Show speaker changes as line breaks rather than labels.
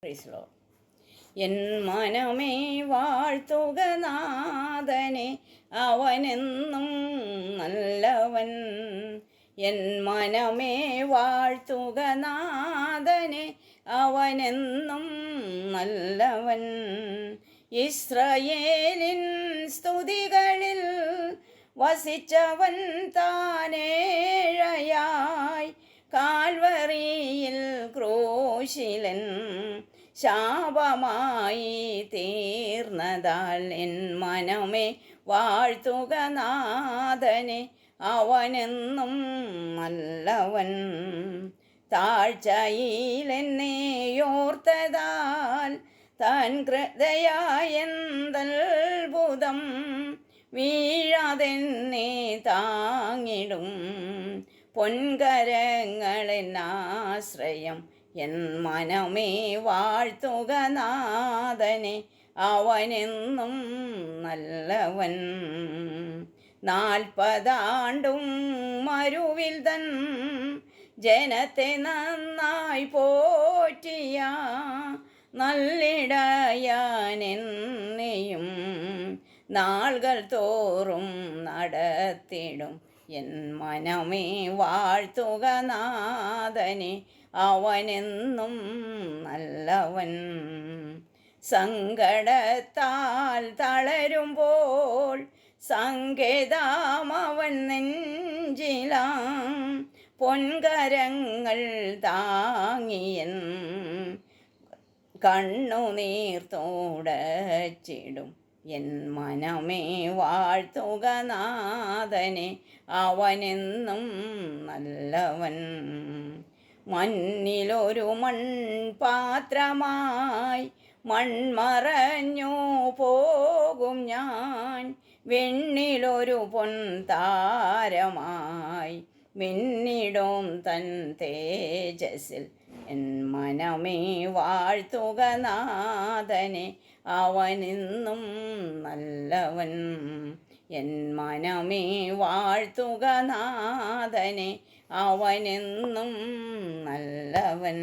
പ്രീസ്ലോ. N മനമേ വാഴ്ത്തുക നാഥനെ, അവനെന്നും നല്ലവൻ. എൻ മനമേ വാഴ്ത്തുക നാഥനെ, അവനെന്നും നല്ലവൻ. ഇസ്രായേലിൻ സ്തുതികളിൽ വസിച്ചവൻ താനേഴയായി, കാൽവറിയിൽ ക്രൂശിലൻ ശാപമായി തീർന്നതാൽ. എൻ മനമേ വാഴ്ത്തുക നാഥനെ, അവനെന്നും നല്ലവൻ. താഴ്ചയിലെന്നെ ഓർത്തതാൽ താൻ ഹൃദയായെന്തത്ഭുതം, വീഴാതെന്നെ താങ്ങിടും പൊൻകരങ്ങളെന്നാശ്രയം. എൻ മനമേ വാഴ്ത്തുക നാഥനെ, അവനെന്നും നല്ലവൻ. 40 ആണ്ടും മരുവിൽ തൻ ജനത്തെ നന്നായി പോറ്റിയ നല്ലിടയാനെന്നെയും നാളുകൾ തോറും നടത്തിടും. എൻ മനമേ വാഴ്ത്തുക നാഥനെ, അവനെന്നും നല്ലവൻ. സങ്കടത്താൽ തളരുമ്പോൾ സങ്കേതമവൻ നെഞ്ചിലാം, പൊൻകരങ്ങൾ താങ്ങിയൻ കണ്ണുനീർ തുടച്ചിടും. എൻ മനമേ വാഴ്ത്തുക നാഥനെ, അവനെന്നും നല്ലവൻ. മണ്ണിലൊരു മൺപാത്രമായി മൺമറഞ്ഞു പോകും ഞാൻ, വെണ്ണിലൊരു പൊൻതാരമായി മിന്നിടും തൻ തേജസ്സിൽ. എൻ മനമേ വാഴ്ത്തുക നാഥനെ, അവനെന്നും നല്ലവൻ. എൻ മനമേ വാഴ്ത്തുക നാഥനെ, അവനെന്നും നല്ലവൻ.